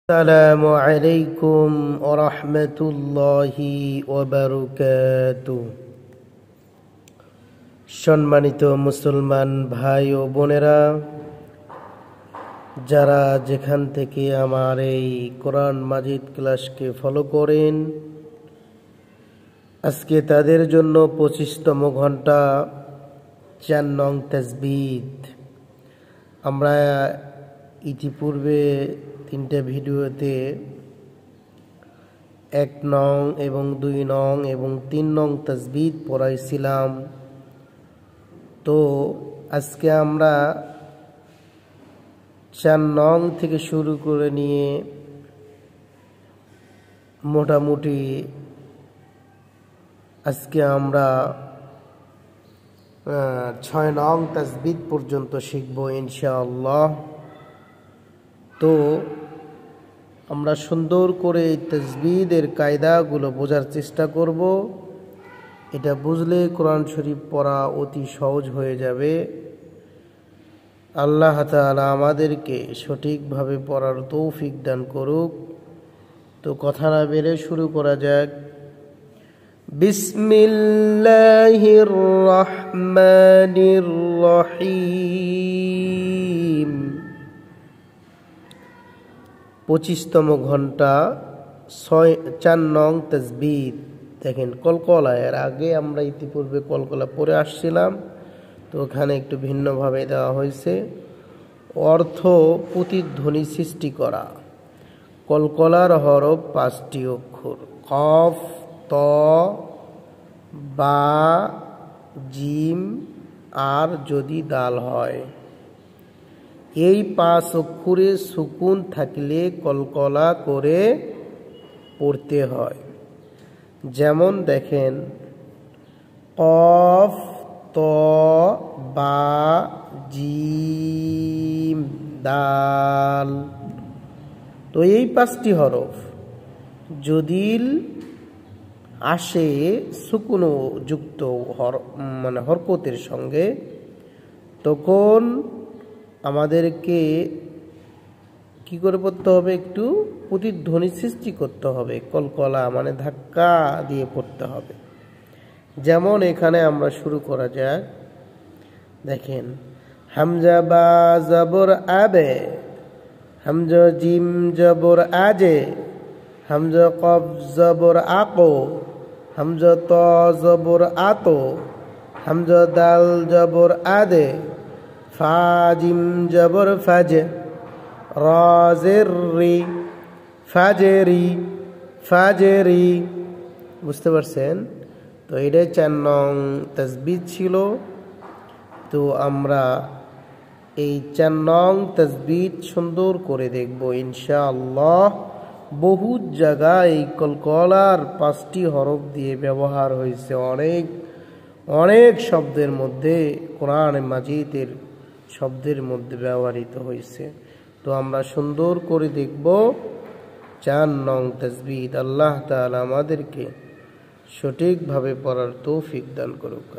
আসসালামু আলাইকুম ওয়া রাহমাতুল্লাহি ওয়া বারাকাতুহু। সম্মানিত মুসলমান ভাই ও বোনেরা, যারা যেখান থেকে আমার এই কোরআন মাজিদ ক্লাসকে ফলো করেন, আজকে তাদের জন্য 25তম ঘন্টা 4 নং তাসবিহ। আমরা ইতিপূর্বে 3টে ভিডিওতে 1 নং এবং 2 নং এবং 3 নং তাসবিহ পড়াইছিলাম। তো আজকে আমরা 4 নং থেকে শুরু করে নিয়ে মোটামুটি আজকে আমরা 6 নং তাসবিহ পর্যন্ত শিখব ইনশাআল্লাহ। তো আমরা সুন্দর করে এই তাসবিহের কায়দাগুলো বোঝার চেষ্টা করব। এটা বুঝলে কোরআন শরীফ পড়া অতি সহজ হয়ে যাবে। আল্লাহ তাআলা আমাদেরকে সঠিকভাবে পড়ার তৌফিক দান করুক। তো কথা না বেড়ে শুরু করা যাক। বিসমিল্লাহির রহমানির রহিম। 25তম ঘন্টা 4 নং তাসবিহ। দেখেন কলকলা, এর আগে আমরা ইতিপূর্বে কলকলা পড়ে আসছিলাম, তো ওখানে একটু ভিন্নভাবে দেওয়া হয়েছে। অর্থ প্রতিধ্বনি সৃষ্টি করা। কলকলার হরফ 5টি অক্ষর, কফ, ত, বা, জিম আর যদি দাল হয়। এই 5 অক্ষরে সুকুন থাকলে কলকলা করে পড়তে হয়। যেমন দেখেন, কফ, ত, বা, জিম, দাল। তো এই 5টি হরফ যদি আসে সুকুন যুক্ত হরকতের সঙ্গে, তখন আমাদেরকে কি করে পড়তে হবে? একটু প্রতিধ্বনি সৃষ্টি করতে হবে, কলকলা ধাক্কা দিয়ে পড়তে হবে। যেমন এখানে আমরা শুরু করা যাক। দেখেন, হামজা বা জবর আবে, হামজা জিম জবর আজে, হামজা কফ জবর আকো, হামজা ত জবর আতো, হামজা দাল জবর আদে, ফা জিম জবর ফাজে, রাজের রি, ফাজেরি, ফাজেরি। বুঝতে পারছেন? তো এটাই 4 নং তাসবিহ ছিল। তো আমরা এই 4 নং তাসবিহ সুন্দর করে দেখব ইনশাআল্লাহ। বহু জায়গায় এই কলকলার 5টি হরফ দিয়ে ব্যবহার হয়েছে অনেক শব্দের মধ্যে, কোরআন মাজিদের শব্দের মধ্যে ব্যবহৃত হয়েছে। তো আমরা সুন্দর করে দেখব 4 নং তাসবিহ। আল্লাহ তাআলা আমাদেরকে সঠিকভাবে পড়ার তৌফিক দান করুক।